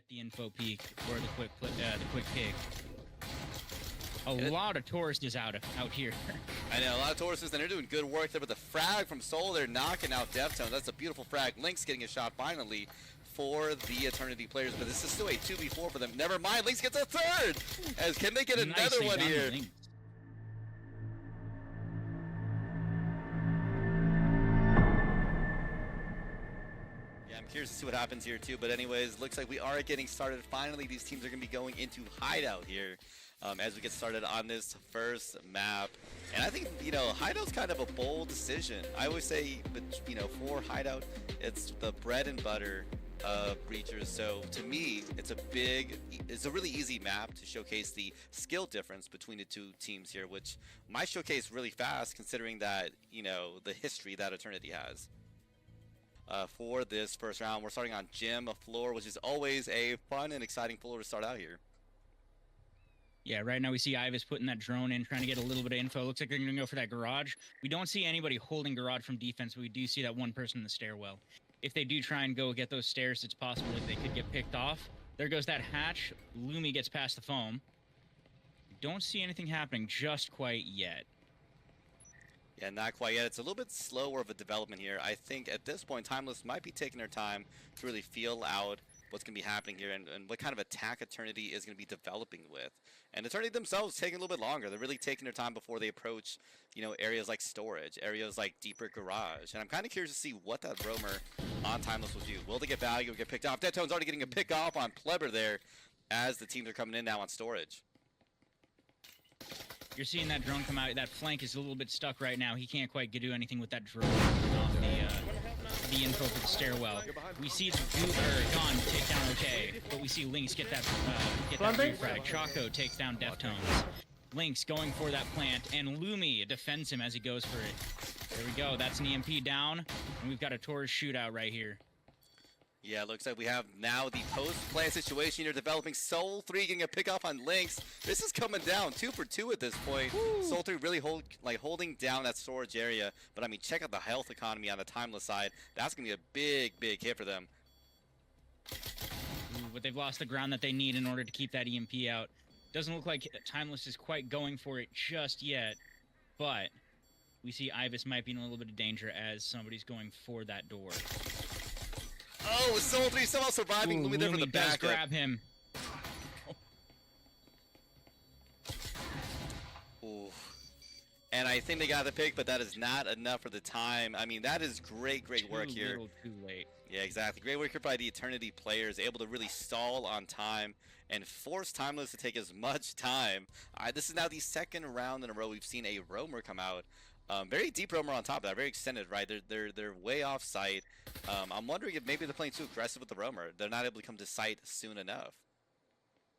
get the info peek or the quick pick. A lot of tourists out here. I know, a lot of tourists, and they're doing good work there, but the frag from Soul, they're knocking out Deftones. That's a beautiful frag. Lynx getting a shot finally for the Eternity players, but this is still a 2v4 for them. Never mind, Lynx gets a third! As can they get another one here? Yeah, I'm curious to see what happens here too, but anyways, looks like we are getting started. Finally, these teams are going to be going into Hideout here. As we get started on this first map. And I think, you know, Hideout's kind of a bold decision. I always say, but you know, for Hideout, it's the bread and butter of Breachers. So to me, it's a really easy map to showcase the skill difference between the two teams here, which might showcase really fast considering that, you know, the history that Eternity has. For this first round, we're starting on Gym floor, which is always a fun and exciting floor to start out here. Yeah, right now we see Ivis putting that drone in, trying to get a little bit of info. Looks like they're going to go for that garage. We don't see anybody holding garage from defense, but we do see that one person in the stairwell. If they do try and go get those stairs, it's possible that they could get picked off. There goes that hatch. Lumi gets past the foam. Don't see anything happening just quite yet. Yeah, not quite yet. It's a little bit slower of a development here. I think at this point, Timeless might be taking their time to really feel out what's going to be happening here and what kind of attack Eternity is going to be developing with. And Eternity themselves taking a little bit longer. They're really taking their time before they approach, you know, areas like storage, areas like deeper garage. And I'm kind of curious to see what that roamer on Timeless will do. Will they get value or get picked off? Deftone's already getting a pick off on Pleber there as the teams are coming in now on storage. You're seeing that drone come out. That flank is a little bit stuck right now. He can't quite do anything with that drone off the info for the stairwell. We see Gone take down OK, but we see Lynx get that refrag. Choco takes down Deftones. Lynx going for that plant, and Lumi defends him as he goes for it. There we go. That's an EMP down, and we've got a Taurus shootout right here. Yeah, looks like we have now the post-plant situation here developing. Soul 3 getting a pick-off on Lynx. This is coming down 2 for 2 at this point. Woo. Soul 3 really holding down that storage area. But I mean, check out the health economy on the Timeless side. That's going to be a big hit for them. Ooh, but they've lost the ground that they need in order to keep that EMP out. Doesn't look like Timeless is quite going for it just yet. But we see Ivis might be in a little bit of danger as somebody's going for that door. Oh, Soul 3 somehow surviving. Lumi there for the back. Grab him. Ooh. And I think they got the pick, but that is not enough for the time. I mean, that is great work here. Too little, too late. Yeah, exactly. Great work here by the Eternity players, able to really stall on time and force Timeless to take as much time. This is now the second round in a row we've seen a roamer come out. Very deep roamer on top of that, very extended, right? They're way off site. I'm wondering if maybe they're playing too aggressive with the roamer. They're not able to come to site soon enough.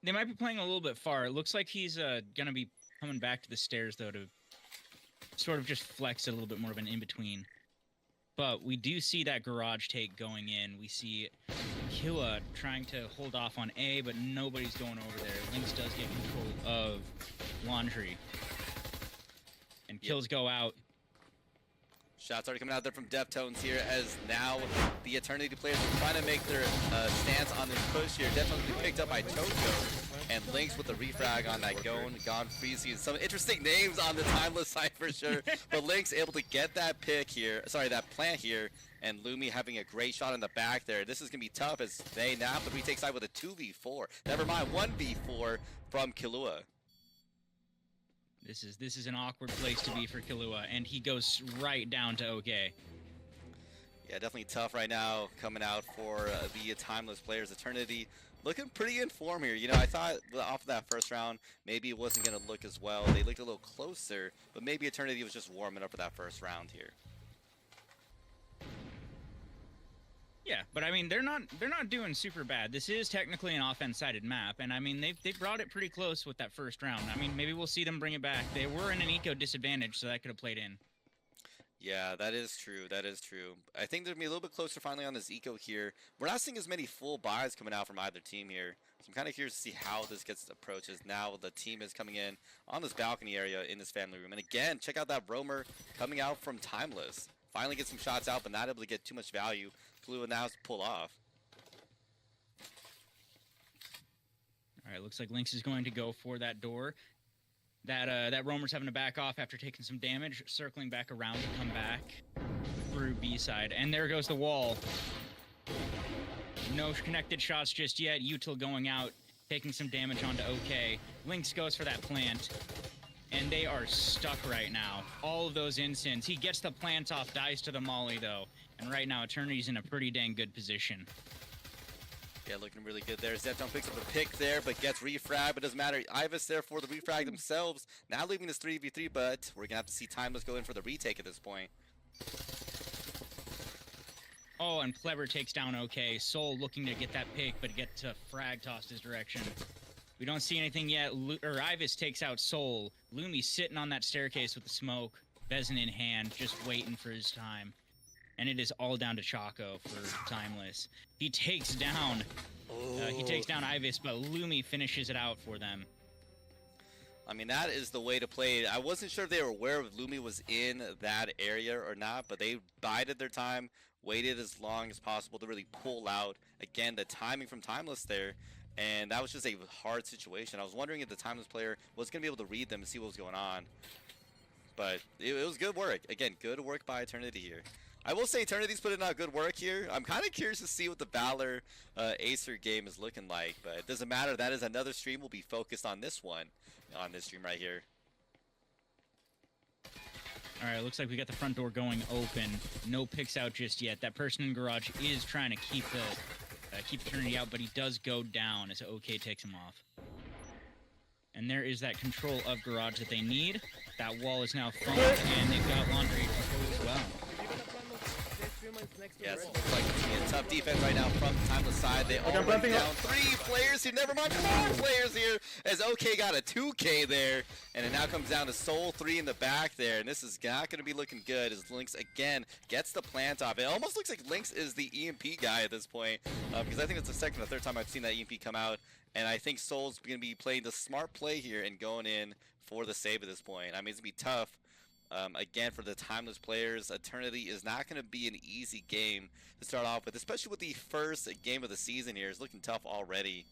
They might be playing a little bit far. It looks like he's gonna be coming back to the stairs though to sort of just flex a little bit more of an in-between. But we do see that garage take going in. We see Killa trying to hold off on A, but nobody's going over there. Lynx does get control of Laundry. And kills go out. Shots already coming out there from Deftones here as now the Eternity players are trying to make their stance on this push here. Deftones will be picked up by Toto and Lynx with the refrag on that Gone Freezy. Some interesting names on the Timeless side for sure. But Lynx able to get that pick here, sorry, that plant here, and Lumi having a great shot in the back there. This is going to be tough as they now have to retake side with a 2v4. Never mind, 1v4 from Killua. This is an awkward place to be for Killua, and he goes right down to OK. Yeah, definitely tough right now coming out for the Timeless players. Eternity looking pretty in form here. You know, I thought off of that first round, maybe it wasn't going to look as well. They looked a little closer, but maybe Eternity was just warming up for that first round here. Yeah, but I mean they're not doing super bad. This is technically an offense-sided map, and I mean they brought it pretty close with that first round. I mean maybe we'll see them bring it back. They were in an eco disadvantage, so that could have played in. Yeah, that is true. That is true. I think they're gonna be a little bit closer finally on this eco here. We're not seeing as many full buys coming out from either team here, so I'm kind of curious to see how this gets approached. As now the team is coming in on this balcony area in this family room, and again, check out that roamer coming out from Timeless. Finally get some shots out, but not able to get too much value. Killua now has to pull off. right, looks like Lynx is going to go for that door. That roamer's having to back off after taking some damage, circling back around to come back through B side. And there goes the wall. No connected shots just yet. Util going out, taking some damage onto OK. Lynx goes for that plant. And they are stuck right now. All of those instants. He gets the plant off, dies to the molly though. And right now, Eternity's in a pretty dang good position. Yeah, looking really good there. Zepton picks up a pick there, but gets refrag, but doesn't matter. Ivis there for the refrag themselves. Now leaving this 3v3, but we're going to have to see Timeless go in for the retake at this point. Oh, and Pleber takes down OK. Soul looking to get that pick, but get to frag tossed his direction. We don't see anything yet. Ivis takes out Soul. Lumi's sitting on that staircase with the smoke, Vezin in hand, just waiting for his time. And it is all down to Choco for Timeless. He takes down Ivis, but Lumi finishes it out for them. I mean, that is the way to play it. I wasn't sure if they were aware of Lumi was in that area or not, but they bided their time, waited as long as possible to really pull out. Again, the timing from Timeless there, and that was just a hard situation. I was wondering if the Timeless player was going to be able to read them and see what was going on. But it was good work. Again, good work by Eternity here. I will say Eternity's putting out good work here. I'm kind of curious to see what the Valor Acer game is looking like, but it doesn't matter. That is another stream. We'll be focused on this one, on this stream right here. All right, looks like we got the front door going open. No picks out just yet. That person in garage is trying to keep Eternity out, but he does go down as OK takes him off. And there is that control of garage that they need. That wall is now thumped, and they've got laundry control as well. Yes, looks like it's a tough defense right now from the Timeless side. They already down 3 players here, never mind 4 players here, as OK got a 2K there, and it now comes down to Soul 3 in the back there, and this is not going to be looking good as Lynx again gets the plant off. It almost looks like Lynx is the EMP guy at this point, because I think it's the second or third time I've seen that EMP come out, and I think Soul's going to be playing the smart play here and going in for the save at this point. I mean, it's going to be tough. Again, for the Timeless players, Eternity is not going to be an easy game to start off with, especially with the first game of the season here. It's looking tough already.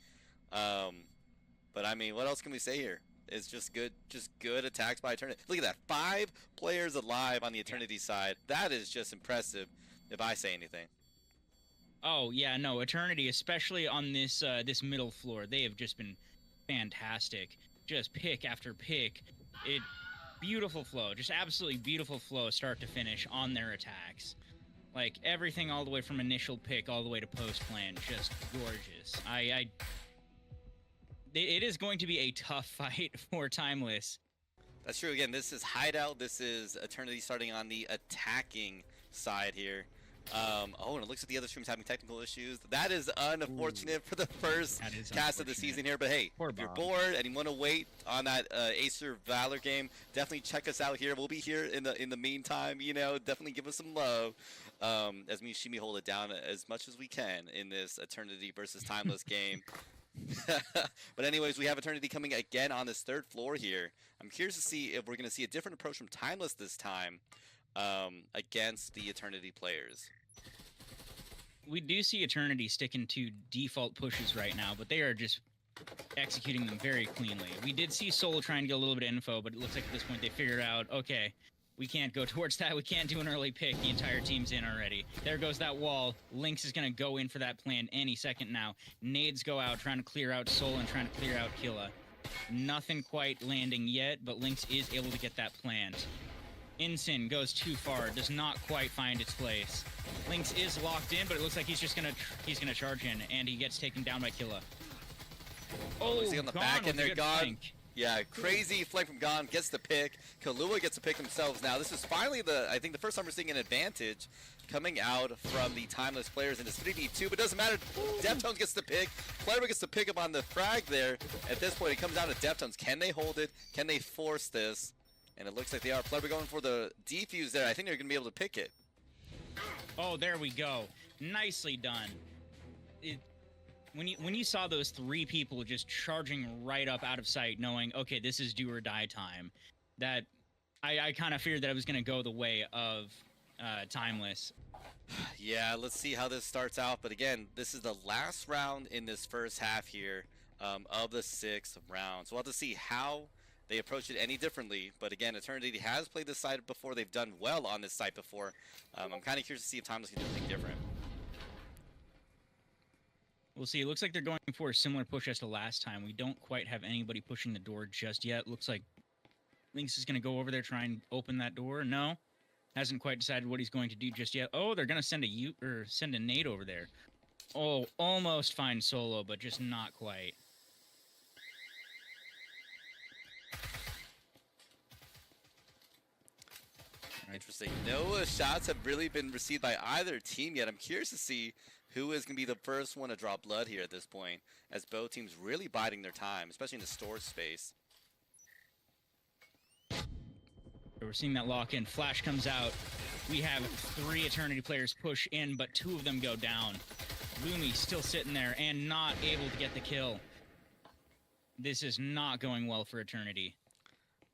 But I mean, what else can we say here? It's just good attacks by Eternity. Look at that, 5 players alive on the Eternity side. That is just impressive, if I say anything. Oh yeah, no, Eternity, especially on this this middle floor, they have just been fantastic. Just pick after pick. Beautiful flow, just absolutely beautiful flow start to finish on their attacks. Like everything all the way from initial pick all the way to post plan, just gorgeous. It is going to be a tough fight for Timeless. That's true. Again, this is Hideout. This is Eternity starting on the attacking side here. Oh, and it looks like the other stream's having technical issues. That is unfortunate for the first cast of the season here. But hey, if you're bored and you want to wait on that Acer Valor game, definitely check us out here. We'll be here in the meantime. You know, definitely give us some love as me and Shimi hold it down as much as we can in this Eternity versus Timeless game. But anyways, we have Eternity coming again on this 3rd floor here. I'm curious to see if we're going to see a different approach from Timeless this time against the Eternity players. We do see Eternity sticking to default pushes right now, but they are just executing them very cleanly. We did see Soul trying to get a little bit of info, but it looks like at this point they figured out, okay, we can't go towards that. We can't do an early pick. The entire team's in already. There goes that wall. Lynx is going to go in for that plan any second now. Nades go out, trying to clear out Soul and trying to clear out Killa. Nothing quite landing yet, but Lynx is able to get that plant. Ensign goes too far, does not quite find its place. Lynx is locked in, but it looks like he's gonna charge in, and he gets taken down by Killa. Oh, on the back end there, gone. Yeah, crazy flank from Gon, gets the pick. Kahlua gets the pick themselves now. This is finally I think the first time we're seeing an advantage coming out from the Timeless players in this 3v2, but it doesn't matter. Deftones gets the pick. Pleber gets the pick up on the frag there. At this point, it comes down to Deftones. Can they hold it? Can they force this? And it looks like they are. Pleber going for the defuse there. I think they're going to be able to pick it. Oh, there we go. Nicely done. When you saw those 3 people just charging right up out of sight, knowing, okay, this is do or die time, that I kind of feared that it was going to go the way of Timeless. Yeah, let's see how this starts out. But again, this is the last round in this first half here. of the 6th round. So we'll have to see how they approach it any differently. But again, Eternity has played this site before. They've done well on this site before. I'm kind of curious to see if Timeless can do anything different. We'll see. It looks like they're going for a similar push as to last time. We don't quite have anybody pushing the door just yet. Looks like Lynx is going to go over there, try and open that door. No, hasn't quite decided what he's going to do just yet. Oh, they're going to send a nade over there. Oh, almost find Solo, but just not quite. Interesting. No shots have really been received by either team yet. I'm curious to see who is going to be the first one to draw blood here at this point, as both teams really biding their time, especially in the storage space. We're seeing that lock in. Flash comes out. We have 3 Eternity players push in, but 2 of them go down. Lumi still sitting there and not able to get the kill. This is not going well for Eternity.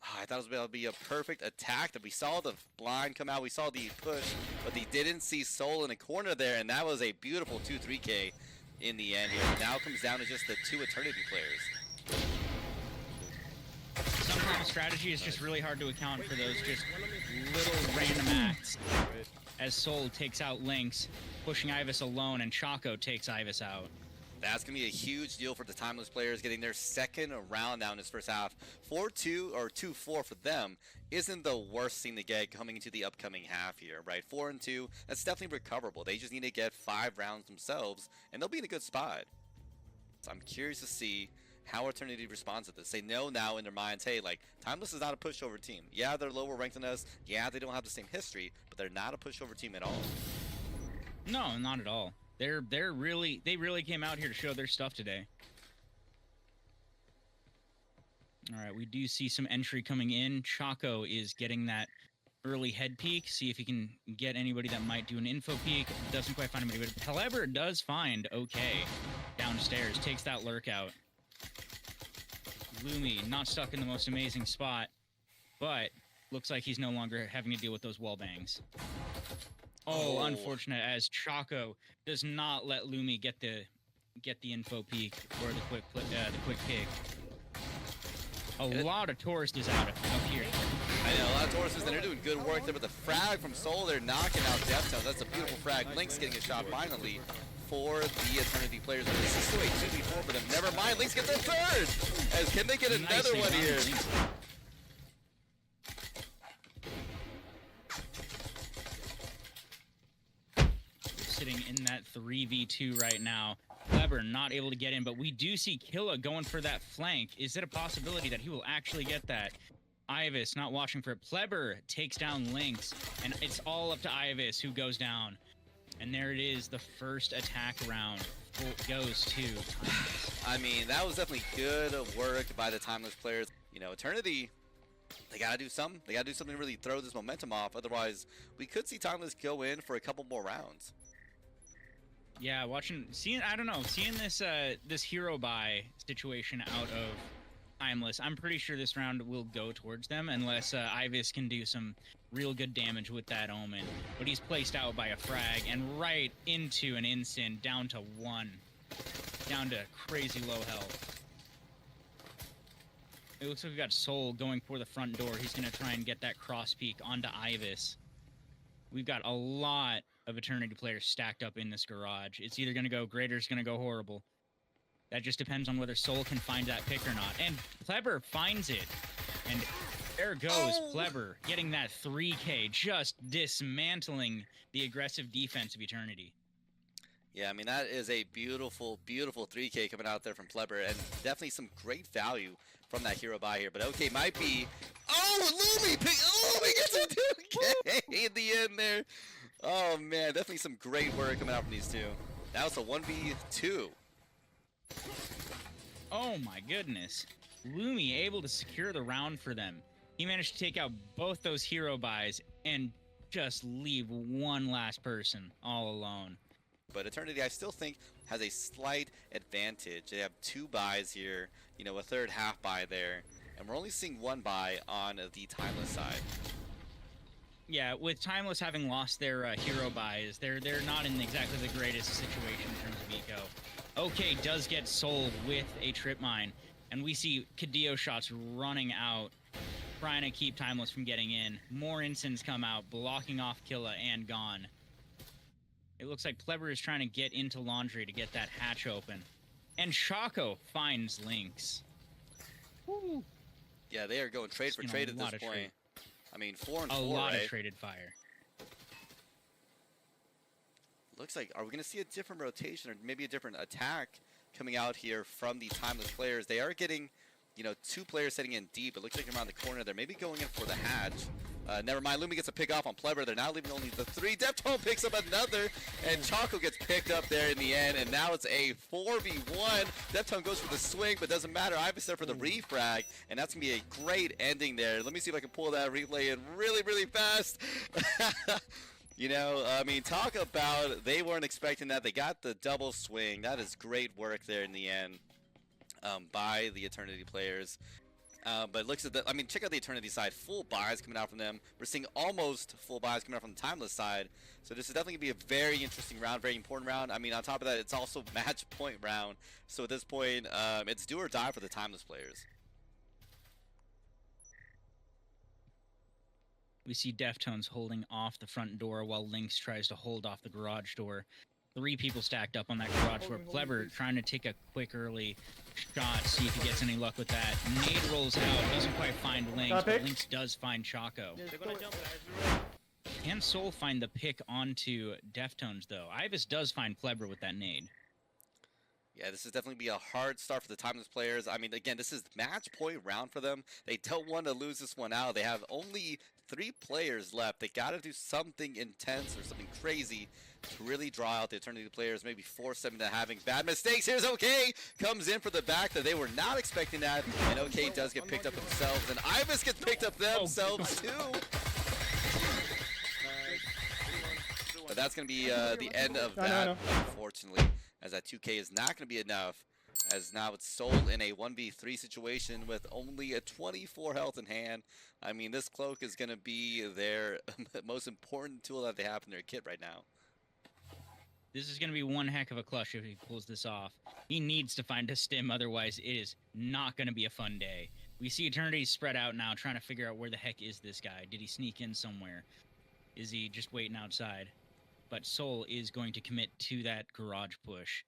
I thought it was about to be a perfect attack. That we saw the blind come out, we saw the push, but they didn't see Soul in a corner there, and that was a beautiful 2-3K in the end here. Now it comes down to just the 2 Eternity players. Sometimes strategy is just really hard to account for those just little random acts. As Soul takes out Lynx, pushing Ibis alone, and Choco takes Ibis out. That's going to be a huge deal for the Timeless players, getting their 2nd round now in this first half. 4-2 or 2-4 for them isn't the worst thing to get coming into the upcoming half here, right? 4-2, that's definitely recoverable. They just need to get 5 rounds themselves, and they'll be in a good spot. So I'm curious to see how Eternity responds to this. They know now in their minds, hey, like, Timeless is not a pushover team. Yeah, they're lower ranked than us. Yeah, they don't have the same history, but they're not a pushover team at all. No, not at all. They really came out here to show their stuff today. All right, we do see some entry coming in. Choco is getting that early head peek. See if he can get anybody that might do an info peek. Doesn't quite find anybody, but however, does find okay downstairs. Takes that lurk out. Lumi not stuck in the most amazing spot, but looks like he's no longer having to deal with those wall bangs. Oh, unfortunate, as Choco does not let Lumi get the info peek or the quick pick. A lot of tourists out here. I know, a lot of tourists, and they're doing good work there, but the frag from Soul, they're knocking out Death Town. That's a beautiful frag. Lynx getting a shot finally for the Eternity players. This is still a 2v4 for them. Never mind, Lynx gets their 3rd! As can they get another one here? Sitting in that 3v2 right now. Kleber not able to get in, but we do see Killa going for that flank. Is it a possibility that he will actually get that? Ibis not watching for it. Kleber takes down Lynx, and it's all up to Ibis who goes down. And there it is, the first attack round goes to Timeless. I mean, that was definitely good work by the Timeless players. You know, Eternity, they gotta do something. They gotta do something to really throw this momentum off. Otherwise, we could see Timeless go in for a couple more rounds. Yeah, seeing this this hero buy situation out of Timeless, I'm pretty sure this round will go towards them unless Ibis can do some real good damage with that Omen. But he's placed out by a frag and right into an Insin, down to 1. Down to crazy low health. It looks like we got Soul going for the front door. He's going to try and get that cross peek onto Ibis. We've got a lot of Eternity players stacked up in this garage. It's either going to go great or it's going to go horrible. That just depends on whether Soul can find that pick or not. And Kleber finds it. And there goes Kleber getting that 3K, just dismantling the aggressive defense of Eternity. Yeah, I mean, that is a beautiful, beautiful 3K coming out there from Kleber, and definitely some great value from that hero buy here. But okay, might be... Oh, Lumi gets a 2K in the end there. Oh, man, definitely some great work coming out from these two. That was a 1v2. Oh, my goodness. Lumi able to secure the round for them. He managed to take out both those hero buys and just leave one last person all alone. But Eternity, I still think, has a slight advantage. They have 2 buys here, you know, a 3rd half buy there, and we're only seeing 1 buy on the Timeless side. Yeah, with Timeless having lost their hero buys, they're not in exactly the greatest situation in terms of eco. OK does get Soul with a trip mine, and we see Kadeo shots running out, trying to keep Timeless from getting in. More Ensigns come out, blocking off Killa and Gone. It looks like Pleber is trying to get into Laundry to get that hatch open. And Shaco finds Lynx. Woo. Yeah, they are going trade for trade at this point. Trade. I mean, 4 and 4, a lot right? of traded fire. Looks like, are we going to see a different rotation or maybe a different attack coming out here from the Timeless players? They are getting, you know, 2 players setting in deep. It looks like they're around the corner. They're maybe going in for the hatch. Never mind, Lumi gets a pick off on Pleber. They're now leaving only the 3. Deftone picks up another, and Choco gets picked up there in the end, and now it's a 4v1. Deftone goes for the swing, but doesn't matter. Ivis there for the refrag, and that's going to be a great ending there. Let me see if I can pull that replay in really, really fast. You know, I mean, talk about they weren't expecting that. They got the double swing. That is great work there in the end by the Eternity players. But looks at the, I mean, check out the Eternity side. Full buys coming out from them. We're seeing almost full buys coming out from the Timeless side. So this is definitely going to be a very interesting round, very important round. I mean, on top of that, it's also match point round. So at this point, it's do or die for the Timeless players. We see Deftones holding off the front door while Lynx tries to hold off the garage door. 3 people stacked up on that garage door. Pleber trying to take a quick early shot, see if he gets any luck with that. Nade rolls out, doesn't quite find Lynx, but Lynx does find Choco. Can Soul find the pick onto Deftones, though? Ivis does find Pleber with that nade. Yeah, this is definitely be a hard start for the Timeless players. I mean, again, this is match point round for them. They don't want to lose this one out. They have only 3 players left. They got to do something intense or something crazy to really draw out the Eternity players, maybe force them into having bad mistakes. Here's OK, comes in for the back that they were not expecting that, and OK does get picked up themselves, and Ivis gets picked up themselves too. But that's going to be the end of that, unfortunately, as that 2K is not going to be enough, as now it's Soul in a 1v3 situation with only a 24 health in hand. I mean, this cloak is going to be their most important tool that they have in their kit right now. This is going to be one heck of a clutch if he pulls this off. He needs to find a stim, otherwise it is not going to be a fun day. We see Eternity spread out now, trying to figure out where the heck is this guy. Did he sneak in somewhere? Is he just waiting outside? But Soul is going to commit to that garage push.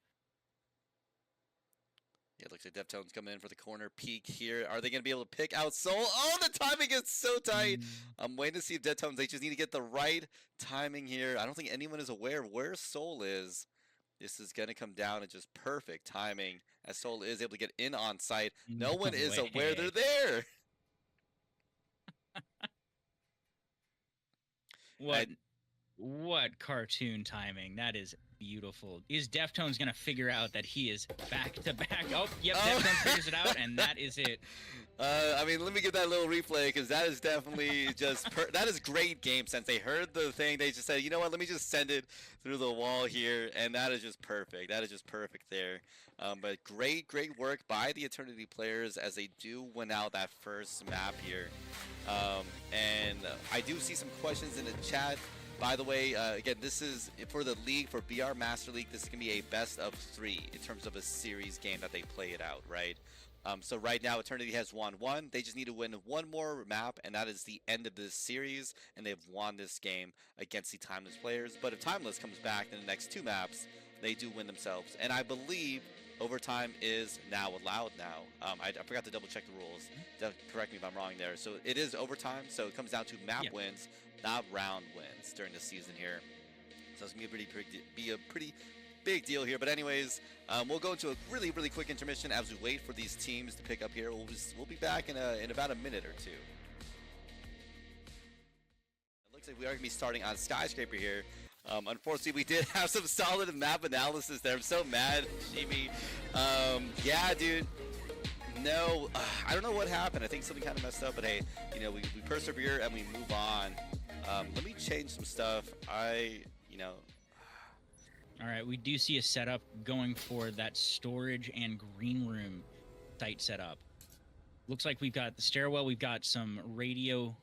Yeah, it looks like Deftones coming in for the corner peek here. Are they going to be able to pick out Soul? Oh, the timing is so tight. I'm waiting to see if Deftones, they just need to get the right timing here. I don't think anyone is aware of where Soul is. This is going to come down to just perfect timing as Soul is able to get in on site. No one is aware they're there. What cartoon timing. That is beautiful. Is Deftones going to figure out that he is back to back? Oh, yep, Deftones figures it out, and that is it. I mean, let me give that little replay, because that is definitely just, that is great game sense. They heard the thing, they just said, you know what, let me just send it through the wall here, and that is just perfect. That is just perfect there. But great work by the Eternity players as they do win out that first map here. And I do see some questions in the chat. By the way, again, this is for the league, for BR Master League. This is going to be a best of 3 in terms of a series game that they play it out, right? So right now, Eternity has won 1. They just need to win 1 more map, and that is the end of this series, and they've won this game against the Timeless players. But if Timeless comes back in the next 2 maps, they do win themselves. And I believe overtime is now allowed now. I forgot to double check the rules. Correct me if I'm wrong there. So it is overtime, so it comes down to map wins, not round wins during the season here. So it's going to be a pretty big deal here. But anyways, we'll go into a really quick intermission as we wait for these teams to pick up here. We'll be back in about a minute or 2. It looks like we are going to be starting on Skyscraper here. Unfortunately, we did have some solid map analysis there. I'm so mad, Jimmy. Yeah, dude. No, I don't know what happened. I think something kind of messed up, but hey, you know, we persevere and we move on. Let me change some stuff. All right, we do see a setup going for that storage and green room site setup. Looks like we've got the stairwell, we've got some radio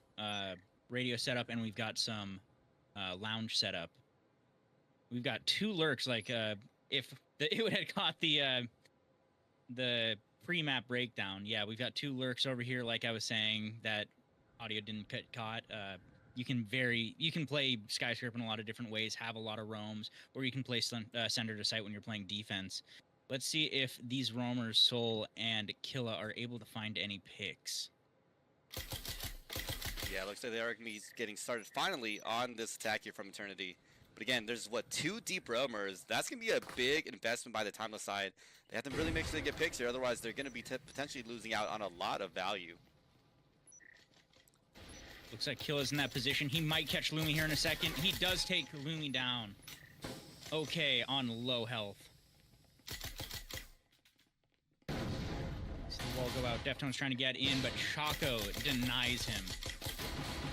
setup, and we've got some lounge setup. We've got 2 lurks, like if it had caught the pre-map breakdown. Yeah, we've got 2 lurks over here, like I was saying, that audio didn't get caught. You can play Skyscraper in a lot of different ways, have a lot of roams, or you can play center to site when you're playing defense. Let's see if these roamers, Soul and Killa, are able to find any picks. Yeah, it looks like they are going to be getting started finally on this attack here from Eternity. But again, there's, what, 2 deep roamers. That's going to be a big investment by the Timeless side. They have to really make sure they get picks here, otherwise they're going to be potentially losing out on a lot of value. Looks like Killa's in that position. He might catch Lumi here in a second. He does take Lumi down. Okay, on low health. See the wall go out. Deftone's trying to get in, but Choco denies him.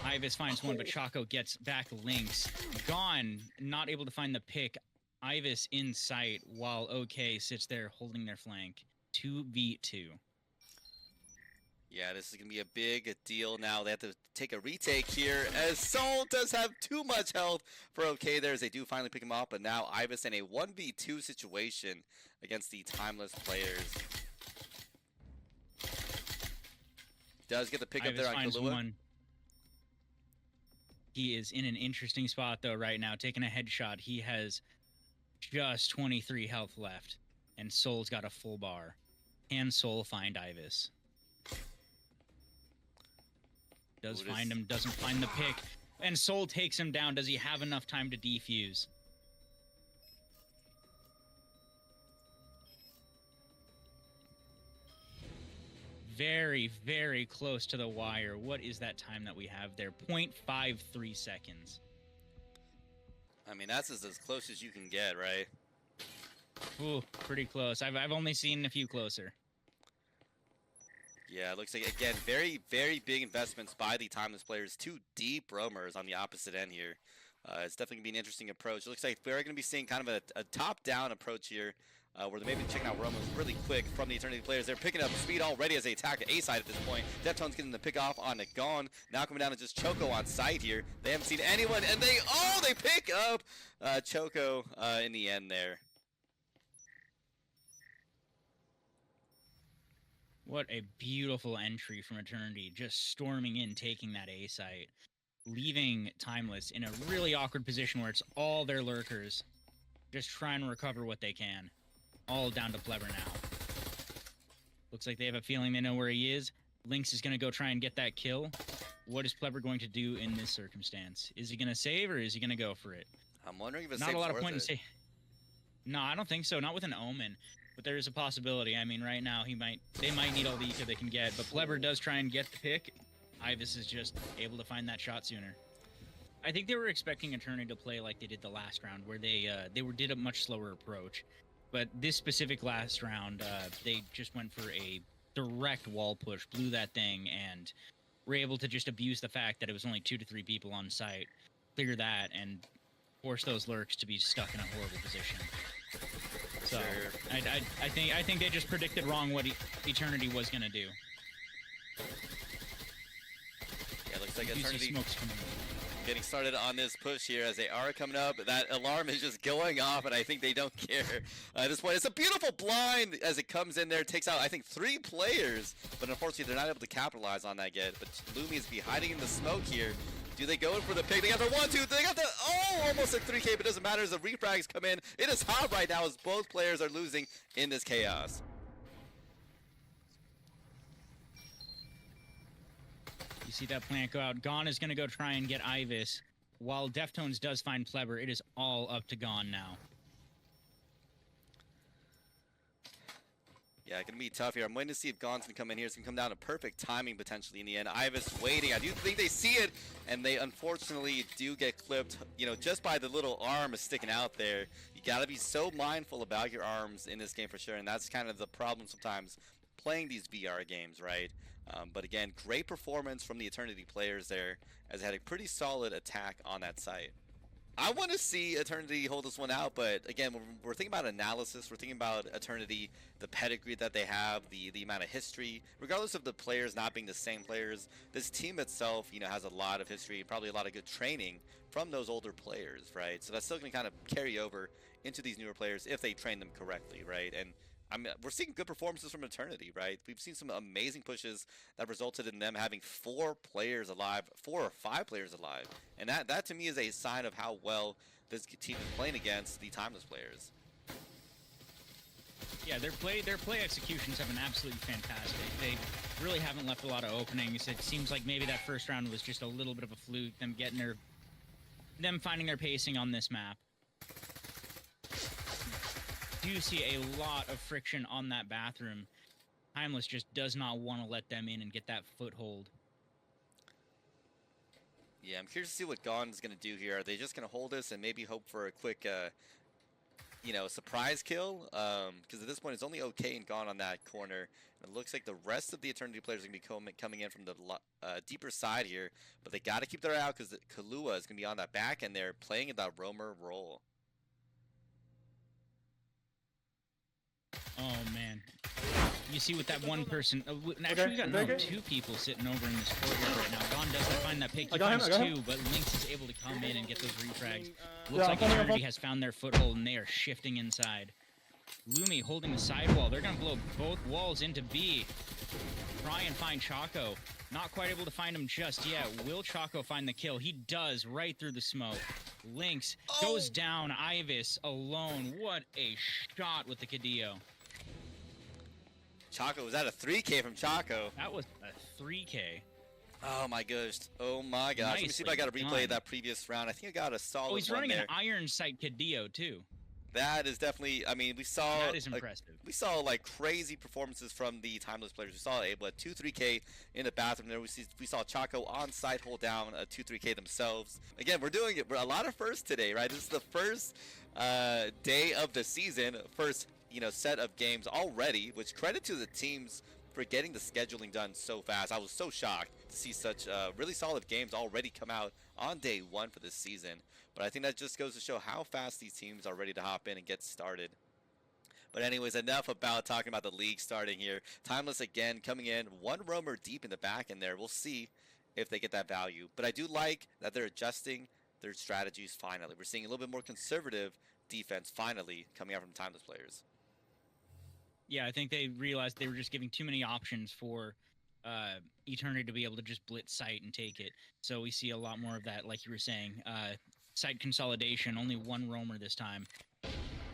Ivis finds one, but Choco gets back Lynx. Gone, not able to find the pick. Ivis in sight, while OK sits there holding their flank. 2v2. Yeah, this is going to be a big deal now. They have to take a retake here, as Soul does have too much health for OK there, as they do finally pick him up. But now Ivis in a 1v2 situation against the Timeless players. Does get the pick up there on Kahlua. He is in an interesting spot, though, right now, taking a headshot. He has just 23 health left, and Soul's got a full bar. Can Soul find Ivis? Does find him, doesn't find the pick, and Soul takes him down. Does he have enough time to defuse? Very, very close to the wire. What is that time that we have there? 0.53 seconds. I mean, that's as close as you can get, right? Ooh, pretty close. I've only seen a few closer. Yeah, it looks like, again, very, very big investments by the Timeless players. 2 deep roamers on the opposite end here. It's definitely going to be an interesting approach. It looks like we're going to be seeing kind of a top-down approach here, where they're maybe checking out roamers really quick from the Eternity players. They're picking up speed already as they attack the A side at this point. Deftone's getting the pick off on the Gone. Now coming down to just Choco on site here. They haven't seen anyone, and they pick up Choco in the end there. What a beautiful entry from Eternity, just storming in, taking that A site, leaving Timeless in a really awkward position where it's all their lurkers just trying to recover what they can. All down to Pleber now. Looks like they have a feeling they know where he is. Lynx is going to go try and get that kill. What is Pleber going to do in this circumstance? Is he going to save, or is he going to go for it? I'm wondering if it's not a lot of point in saying. No, I don't think so. Not with an Omen. But there is a possibility. I mean, right now they might need all the eco they can get. But Pleber does try and get the pick. Ivis is just able to find that shot sooner. I think they were expecting Eternity to play like they did the last round, where they did a much slower approach. But this specific last round, they just went for a direct wall push, blew that thing, and were able to just abuse the fact that it was only 2 to 3 people on site, clear that, and force those lurks to be stuck in a horrible position. So I think they just predicted wrong what Eternity was gonna do. Yeah, looks like Eternity getting started on this push here as they are coming up. That alarm is just going off, and I think they don't care at this point. It's a beautiful blind as it comes in there, takes out, I think, 3 players, but unfortunately they're not able to capitalize on that yet. But Lumi is hiding in the smoke here. Do they go in for the pick? They got the 1-2. They got the, almost at 3K, but it doesn't matter as the refrags come in. It is hot right now as both players are losing in this chaos. You see that plant go out. Gone is going to go try and get Ivis. While Deftones does find Pleber, it is all up to Gone now. Yeah, going to be tough here. I'm waiting to see if Gone's going to come in here. It's going to come down to perfect timing potentially in the end. Ivis waiting. I do think they see it, and they unfortunately do get clipped, you know, just by the little arm sticking out there. You got to be so mindful about your arms in this game for sure, and that's kind of the problem sometimes playing these VR games, right? But again, great performance from the Eternity players there, as they had a pretty solid attack on that site. I want to see Eternity hold this one out, but again, we're thinking about analysis. We're thinking about Eternity, the pedigree that they have, the amount of history. Regardless of the players not being the same players, this team itself, you know, has a lot of history, probably a lot of good training from those older players, right? So that's still going to kind of carry over into these newer players if they train them correctly, right? And we're seeing good performances from Eternity, right? We've seen some amazing pushes that resulted in them having 4 players alive, 4 or 5 players alive. And that to me is a sign of how well this team is playing against the Timeless players. Yeah, their play executions have been absolutely fantastic. They really haven't left a lot of openings. It seems like maybe that first round was just a little bit of a fluke, them finding their pacing on this map. Do see a lot of friction on that bathroom. Timeless just does not want to let them in and get that foothold. Yeah, I'm curious to see what Gone is going to do here. Are they just going to hold this and maybe hope for a quick, you know, surprise kill? Because at this point, it's only OK and Gone on that corner. And it looks like the rest of the Eternity players are going to be coming in from the deeper side here. But they got to keep their eye out because Kahlua is going to be on that back end there playing in that roamer role. Oh, man. You see with that one person... actually, we got no, 2 people sitting over in this courtyard right now. Gon doesn't find that pick. He finds 2, but Lynx is able to come in and get those refrags. Looks like Eternity has found their foothold, and they are shifting inside. Lumi holding the sidewall. They're going to blow both walls into B. Try and find Choco. Not quite able to find him just yet. Will Choco find the kill? He does, right through the smoke. Lynx goes down. Ivis alone. What a shot with the Cadillo. Choco, was that a 3K from Choco? That was a 3K. Oh my gosh. Oh my gosh. Let me see if I got a replay of that previous round. I think I got a solid one. Oh, he's running there. an iron sight Cadillo too. That is definitely, I mean, we saw... That is impressive. We saw, like, crazy performances from the Timeless players. We saw a 2-3K in the bathroom there. We saw Choco on site hold down a 2-3K themselves. Again, we're doing it. We're a lot of firsts today, right? This is the first day of the season. First, you know, set of games already, which credit to the teams for getting the scheduling done so fast. I was so shocked to see such really solid games already come out on day 1 for this season. But I think that just goes to show how fast these teams are ready to hop in and get started. But anyways, enough about talking about the league starting here. Timeless again coming in, 1 roamer deep in the back end there. We'll see if they get that value. But I do like that they're adjusting their strategies finally. We're seeing a little bit more conservative defense finally coming out from Timeless players. Yeah, I think they realized they were just giving too many options for Eternity to be able to just blitz site and take it. So we see a lot more of that, like you were saying. Site consolidation, only 1 roamer this time.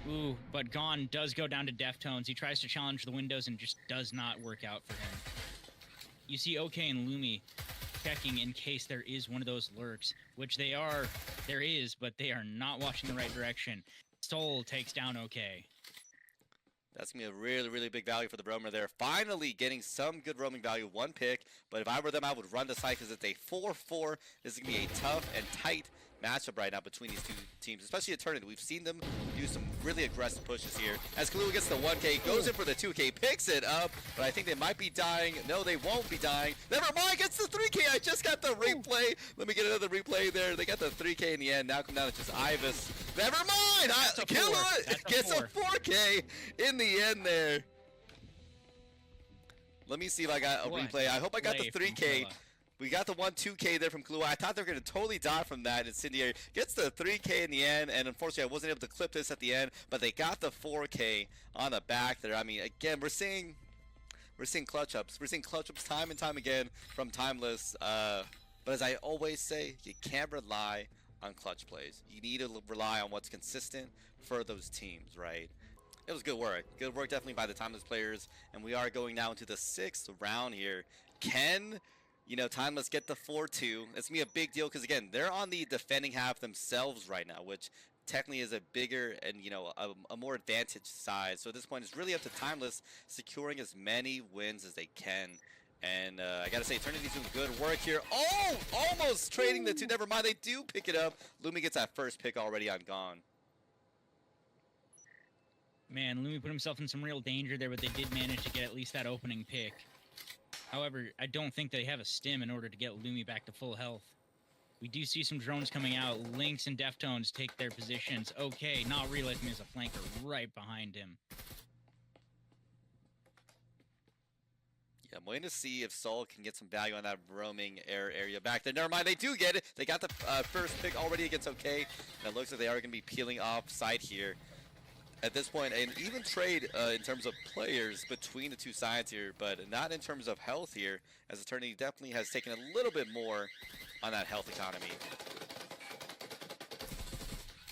Ooh, but Gone does go down to Deftones. He tries to challenge the windows and just does not work out for him. You see OK and Lumi checking in case there is one of those lurks, which there is, but they are not watching the right direction. Soul takes down OK. That's going to be a really, really big value for the roamer there. Finally getting some good roaming value, 1 pick. But if I were them, I would run the site because it's a 4-4. This is going to be a tough and tight matchup right now between these 2 teams, especially Eternity. We've seen them do some really aggressive pushes here. As Kahlua gets the 1K, goes in for the 2K, picks it up, but I think they might be dying. No, they won't be dying. Never mind, gets the 3K. I just got the replay. Let me get another replay there. They got the 3K in the end. Now come down to just Ivis. Never mind. Kahlua gets a 4K in the end there. Let me see if I got a replay. I hope I got the 3K. We got the 1-2K there from Kahlua. I thought they were going to totally die from that. Incendiary gets the 3K in the end, and unfortunately I wasn't able to clip this at the end, but they got the 4K on the back there. I mean, again, we're seeing clutch ups. We're seeing clutch ups time and time again from Timeless. But as I always say, you can't rely on clutch plays. You need to rely on what's consistent for those teams, right? It was good work. Good work definitely by the Timeless players, and we are going now into the 6th round here. Can... you know, Timeless get the 4-2. It's going to be a big deal because, again, they're on the defending half themselves right now, which technically is a bigger and, you know, a more advantaged side. So at this point, it's really up to Timeless securing as many wins as they can. And I got to say, Eternity's doing good work here. Oh, almost trading the 2. Never mind, they do pick it up. Lumi gets that first pick already on Gone. Man, Lumi put himself in some real danger there, but they did manage to get at least that opening pick. However, I don't think they have a stim in order to get Lumi back to full health. We do see some drones coming out. Lynx and Deftones take their positions. Okay, not realizing there's a flanker right behind him. Yeah, I'm waiting to see if Soul can get some value on that roaming air area back there. Never mind, they do get it. They got the first pick already against OK. And it looks like they are going to be peeling off site here. At this point, an even trade in terms of players between the two sides here, but not in terms of health here, as Eternity definitely has taken a little bit more on that health economy.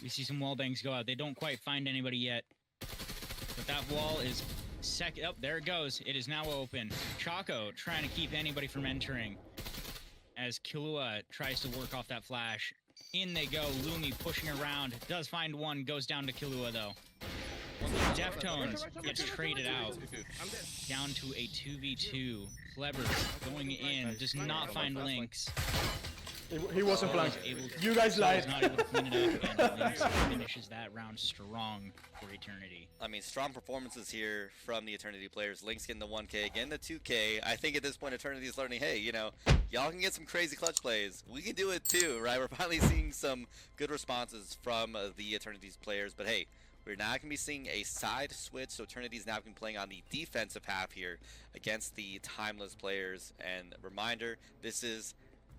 We see some wall bangs go out. They don't quite find anybody yet. But that wall is second. Oh, there it goes. It is now open. Choco trying to keep anybody from entering. As Killua tries to work off that flash. In they go. Lumi pushing around. Does find one. Goes down to Killua, though. Deftones gets traded out. Down to a 2v2. Clebers going in. Does not find Lynx. He wasn't flanked. You guys lied. Not able to clean it up, and Lynx finishes that round strong for Eternity. I mean, strong performances here from the Eternity players. Lynx getting the 1K, again the 2K. I think at this point Eternity is learning, hey, you know, y'all can get some crazy clutch plays. We can do it too, right? We're finally seeing some good responses from the Eternity's players, but hey, we're now going to be seeing a side switch, so Eternity's now going to be playing on the defensive half here against the Timeless players. And reminder, this is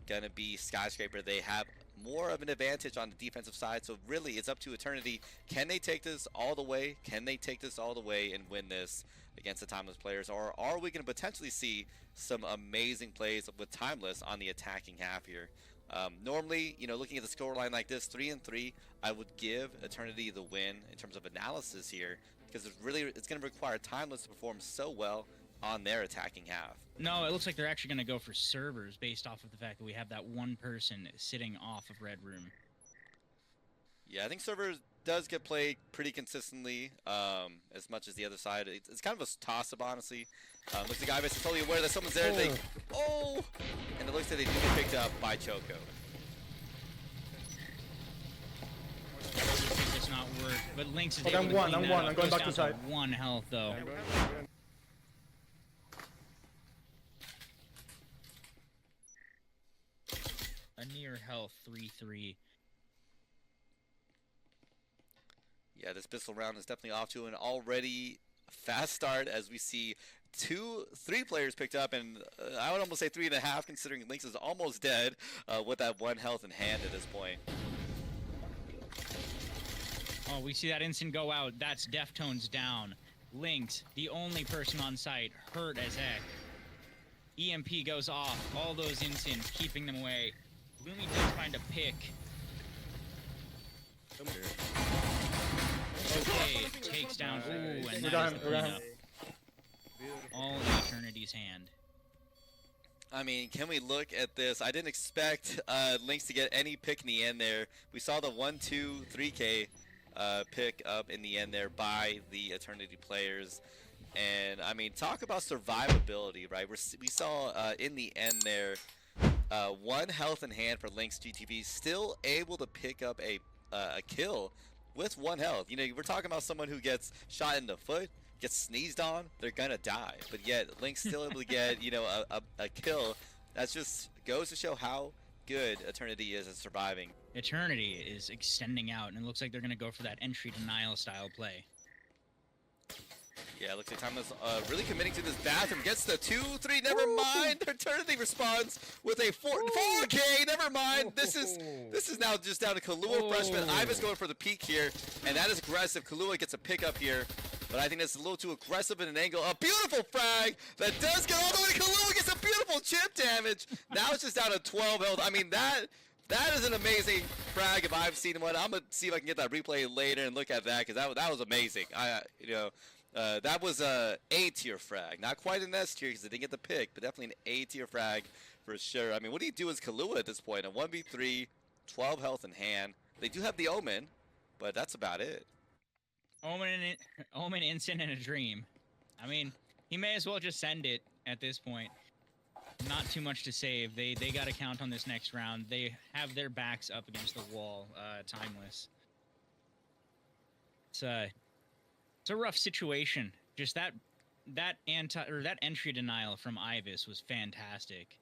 going to be Skyscraper. They have more of an advantage on the defensive side, so really it's up to Eternity. Can they take this all the way? Can they take this all the way and win this against the Timeless players? Or are we going to potentially see some amazing plays with Timeless on the attacking half here? Normally, you know, looking at the scoreline like this, 3-3, I would give Eternity the win in terms of analysis here, because it's going to require Timeless to perform so well on their attacking half. No, it looks like they're actually going to go for servers based off of the fact that we have that one person sitting off of Red Room. Yeah, I think servers does get played pretty consistently, as much as the other side. It's kind of a toss-up, honestly. Looks like Ivis is totally aware that someone's there. Oh! And it looks like they do get picked up by Choco. Does not work, but Lynx is able to I'm one. I'm going back to side. 1 health, though. A near health 3-3. Yeah, this pistol round is definitely off to an already fast start, as we see 3 players picked up, and I would almost say 3.5, considering Lynx is almost dead with that 1 health in hand at this point. Oh, we see that instant go out. That's Deftones down. Lynx, the only person on site, hurt as heck. EMP goes off. All those instants, keeping them away. Lumi does find a pick. Okay, it takes down. Ooh, and that is the cleanup. All in Eternity's hand. I mean, can we look at this? I didn't expect Lynx to get any pick in the end there. We saw the 1-2, 3K pick up in the end there by the Eternity players. And, I mean, talk about survivability, right? We saw in the end there 1 health in hand for LynxGTV, still able to pick up a kill with 1 health. You know, we're talking about someone who gets shot in the foot, gets sneezed on, they're gonna die. But yet, Lynx still able to get, you know, a kill. That just goes to show how good Eternity is at surviving. Eternity is extending out, and it looks like they're gonna go for that entry denial style play. Yeah, it looks like Timeless really committing to this bathroom. Gets the 2-3, never mind. Eternity responds with a 4K, never mind. This is now just down to Killua freshman. Ivis going for the peak here, and that is aggressive. Killua gets a pick up here, but I think that's a little too aggressive in an angle. A beautiful frag that does get all the way to Killua, gets a beautiful chip damage. Now it's just down to 12 health. I mean, that is an amazing frag if I've seen one. I'm gonna see if I can get that replay later and look at that, because that was amazing. That was a A-tier frag. Not quite an S-tier because they didn't get the pick, but definitely an A-tier frag for sure. I mean, what do you do as Killua at this point? A 1v3, 12 health in hand. They do have the Omen, but that's about it. Omen, instant, and a dream. I mean, he may as well just send it at this point. Not too much to save. They got to count on this next round. They have their backs up against the wall. Timeless. It's a rough situation. Just that entry denial from Ivis was fantastic.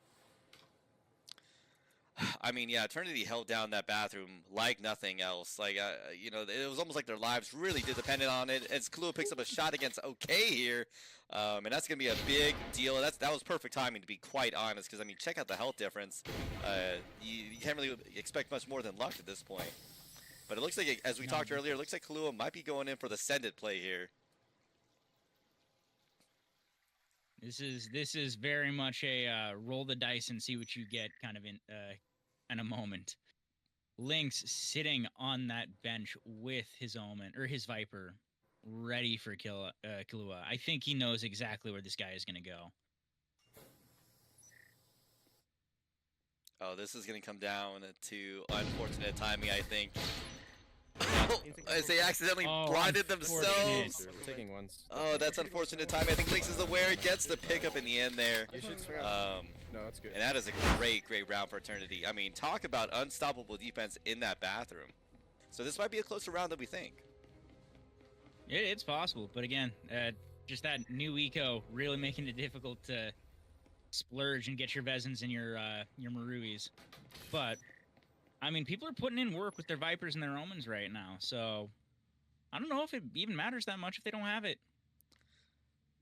I mean, yeah, Eternity held down that bathroom like nothing else. Like, you know, it was almost like their lives really did depend on it. As Kahlua picks up a shot against OK here, and that's gonna be a big deal. That was perfect timing, to be quite honest. Because I mean, check out the health difference. You can't really expect much more than luck at this point. But it looks like, as we talked earlier, it looks like Kahlua might be going in for the send it play here. This is very much a roll the dice and see what you get kind of in a moment. Lynx sitting on that bench with his Omen or his Viper, ready for Kahlua. I think he knows exactly where this guy is going to go. Oh, this is going to come down to unfortunate timing, I think. As they accidentally blinded themselves. Taking ones. Oh, that's unfortunate timing. I think Lynx is aware, gets the pickup in the end there. You should swing no, that's good. And that is a great round for Eternity. I mean, talk about unstoppable defense in that bathroom. So this might be a closer round than we think. It's possible, but again, just that new eco really making it difficult to splurge and get your Vezins and your Maruis. But I mean, people are putting in work with their Vipers and their Omens right now, so I don't know if it even matters that much if they don't have it.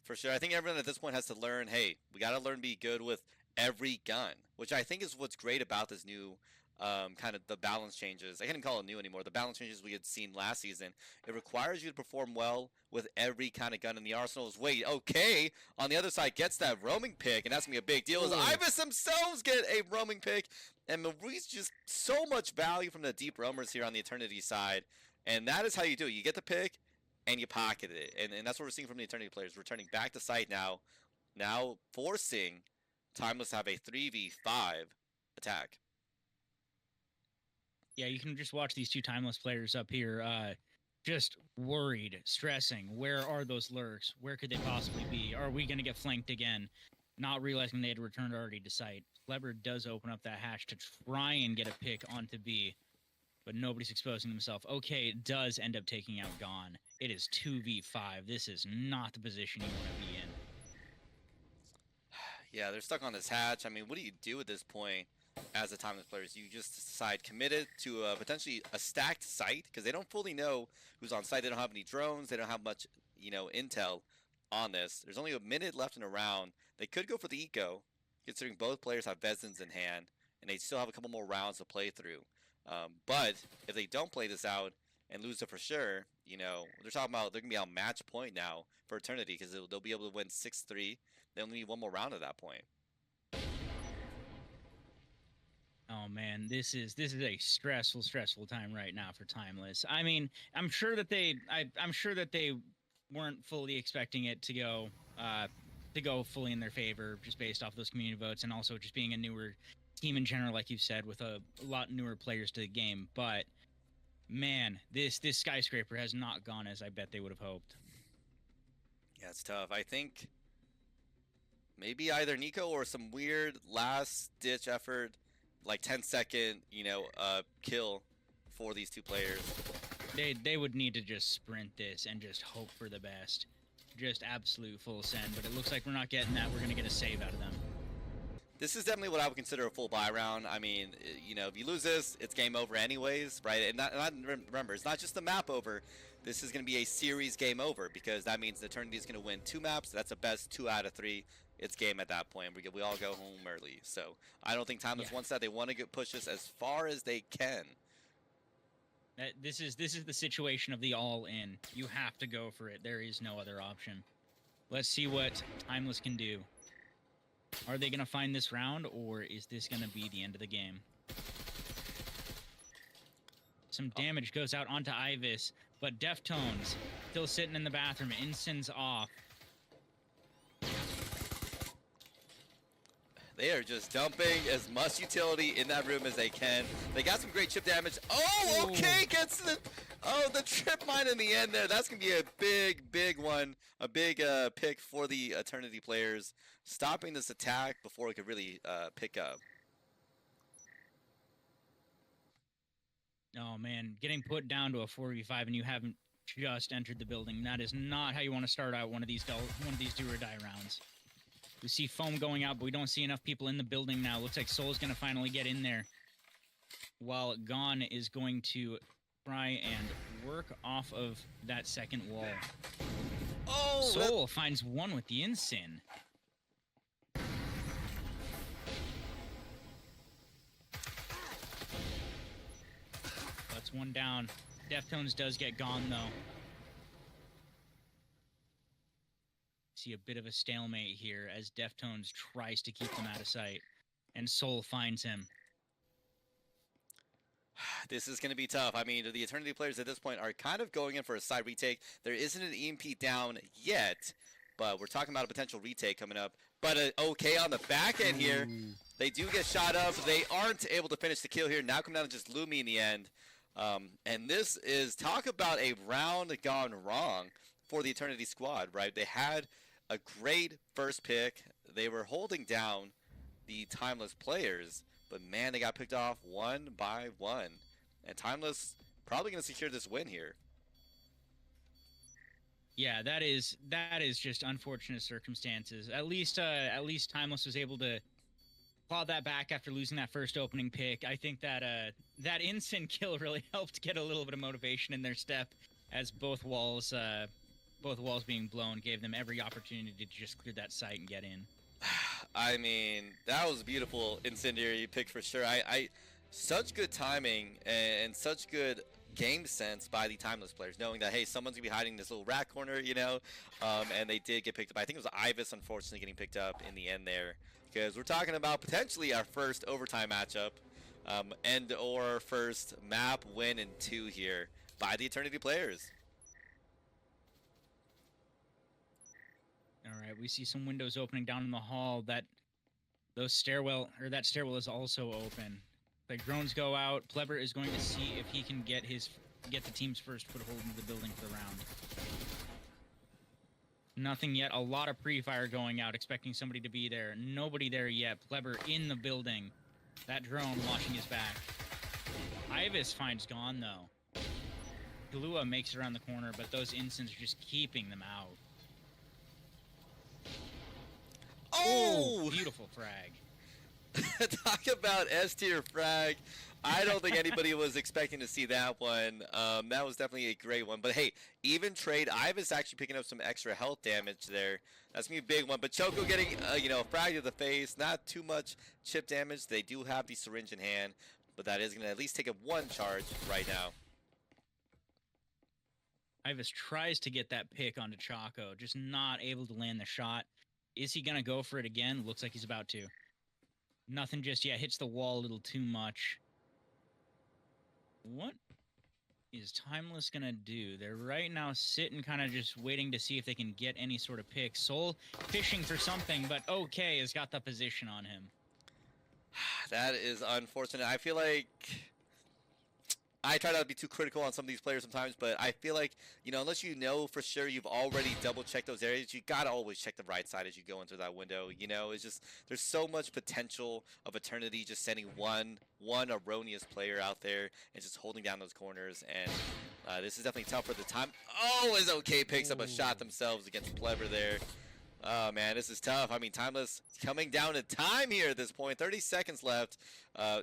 For sure. I think everyone at this point has to learn, hey, we got to learn to be good with every gun, which I think is what's great about this new kind of the balance changes. I can't even call it new anymore. The balance changes we had seen last season. It requires you to perform well with every kind of gun in the arsenal. Wait, okay, on the other side gets that roaming pick, and that's going to be a big deal. As Ibis themselves get a roaming pick, and Maurice just so much value from the deep roamers here on the Eternity side. And that is how you do it. You get the pick, and you pocket it. And that's what we're seeing from the Eternity players. Returning back to site now forcing Timeless to have a 3v5 attack. Yeah, you can just watch these two Timeless players up here, just worried, stressing. Where are those lurks? Where could they possibly be? Are we going to get flanked again? Not realizing they had returned already to site. Clever does open up that hatch to try and get a pick onto B, but nobody's exposing themselves. Okay, does end up taking out Gone. It is 2v5. This is not the position you want to be in. Yeah, they're stuck on this hatch. I mean, what do you do at this point? As the Timeless players, you just decide committed to potentially a stacked site because they don't fully know who's on site. They don't have any drones. They don't have much, you know, intel on this. There's only a minute left in a round. They could go for the eco, considering both players have Vezins in hand, and they still have a couple more rounds to play through. But if they don't play this out and lose it for sure, you know, they're talking about they're gonna be on match point now for Eternity because they'll be able to win 6-3. They only need one more round at that point. Oh man, this is a stressful time right now for Timeless. I mean, I'm sure that they weren't fully expecting it to go fully in their favor just based off those community votes and also just being a newer team in general, like you said, with a lot newer players to the game. But man, this Skyscraper has not gone as I bet they would have hoped. Yeah, it's tough. I think maybe either Nico or some weird last-ditch effort, like 10-second, you know, kill for these two players. They would need to just sprint this and just hope for the best. Just absolute full send, but it looks like we're not getting that. We're going to get a save out of them. This is definitely what I would consider a full buy round. I mean, you know, if you lose this, it's game over anyways, right? And remember, it's not just the map over. This is going to be a series game over because that means the Eternity is going to win 2 maps. That's a best 2 out of 3. It's game at that point. We all go home early. So I don't think Timeless wants that. They want to push this as far as they can. This is the situation of the all-in. You have to go for it. There is no other option. Let's see what Timeless can do. Are they going to find this round, or is this going to be the end of the game? Some damage goes out onto Ibis, but Deftones still sitting in the bathroom. Ensign's off. They are just dumping as much utility in that room as they can. They got some great chip damage. Oh, okay, gets the trip mine in the end there. That's gonna be a big one, a big pick for the Eternity players, stopping this attack before it could really pick up. Oh man, getting put down to a 4v5 and you haven't just entered the building. That is not how you want to start out one of these do or die rounds. We see foam going out, but we don't see enough people in the building now. Looks like Soul's going to finally get in there. while Gone is going to try and work off of that second wall. Oh! Soul finds one with the Insin. That's one down. Deftones does get Gone, though. See a bit of a stalemate here as Deftones tries to keep them out of sight. And Soul finds him. This is going to be tough. I mean, the Eternity players at this point are kind of going in for a side retake. There isn't an EMP down yet, but we're talking about a potential retake coming up. But okay on the back end here. They do get shot up. They aren't able to finish the kill here. Now come down to just Lumi in the end. And this is, talk about a round gone wrong for the Eternity squad, right? They had a great first pick. They were holding down the Timeless players, but man, they got picked off one by one. And Timeless probably going to secure this win here. Yeah, that is just unfortunate circumstances. At least Timeless was able to claw that back after losing that first opening pick. I think that that instant kill really helped get a little bit of motivation in their step, as both walls being blown gave them every opportunity to just clear that site and get in. I mean, that was a beautiful incendiary pick for sure. I such good timing and such good game sense by the Timeless players, knowing that, hey, someone's gonna be hiding in this little rat corner, you know, and they did get picked up. I think it was Ivis, unfortunately, getting picked up in the end there, because we're talking about potentially our first overtime matchup, and or first map win in 2 here by the Eternity players. All right, we see some windows opening down in the hall. That stairwell is also open. The drones go out. Pleber is going to see if he can get the team's first foothold into the building for the round. Nothing yet. A lot of pre-fire going out, expecting somebody to be there. Nobody there yet. Pleber in the building. That drone watching his back. Ivis finds Gone, though. Galua makes it around the corner, but those instants are just keeping them out. Oh! Ooh, beautiful frag. Talk about S-tier frag. I don't think anybody was expecting to see that one. That was definitely a great one. But hey, even trade, Ivis actually picking up some extra health damage there. That's gonna be a big one. But Choco getting, a frag to the face. Not too much chip damage. They do have the syringe in hand, but that is gonna at least take a 1 charge right now. Ivis tries to get that pick onto Choco, just not able to land the shot. Is he gonna go for it again? Looks like he's about to. Nothing just yet. Hits the wall a little too much. What is Timeless gonna do? They're right now sitting kind of just waiting to see if they can get any sort of pick. Soul fishing for something, but OK has got the position on him. That is unfortunate. I feel like I try not to be too critical on some of these players sometimes, but I feel like, unless you know for sure you've already double-checked those areas, you got to always check the right side as you go into that window. It's just, there's so much potential of Eternity just sending one erroneous player out there and just holding down those corners, and this is definitely tough for the time. Oh, as OK picks up a shot themselves against Pleber there. Oh, man, this is tough. I mean, Timeless coming down to time here at this point. 30 seconds left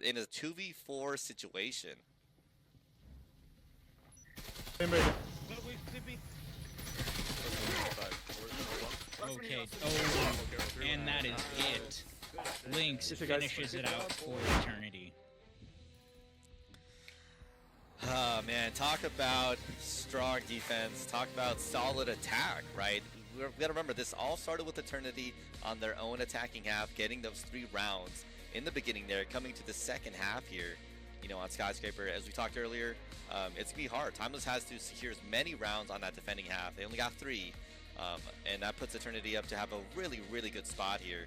in a 2v4 situation. Okay. Oh, and that is it. Lynx finishes it out for Eternity. Oh, man, talk about strong defense. Talk about solid attack, right? We gotta remember, this all started with Eternity on their own attacking half, getting those 3 rounds in the beginning there, coming to the second half here, on Skyscraper. As we talked earlier, it's gonna be hard. Timeless has to secure as many rounds on that defending half. They only got 3, and that puts Eternity up to have a really, really good spot here.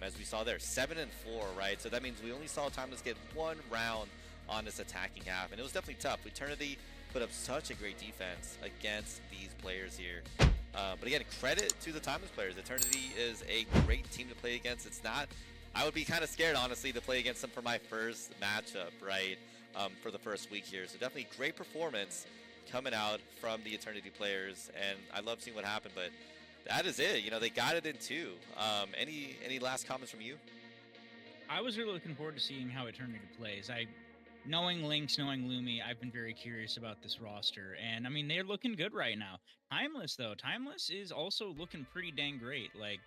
As we saw there, 7 and 4, right? So that means we only saw Timeless get 1 round on this attacking half, and it was definitely tough. Eternity put up such a great defense against these players here. But again, credit to the Timeless players. Eternity is a great team to play against. It's not, I would be kind of scared, honestly, to play against them for my first matchup, right? For the first week here. So definitely great performance coming out from the Eternity players, and I love seeing what happened, but that is it. They got it in 2. Any last comments from you? I was really looking forward to seeing how Eternity plays. knowing Lynx, knowing Lumi, I've been very curious about this roster. And I mean, they're looking good right now. Timeless, though. Timeless is also looking pretty dang great. Like,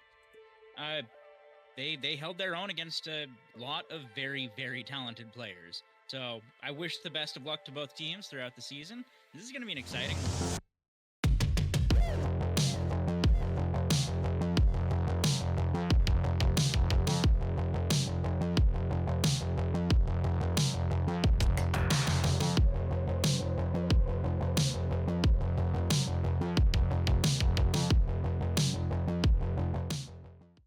they held their own against a lot of very, very talented players. So I wish the best of luck to both teams throughout the season. This is going to be an exciting one.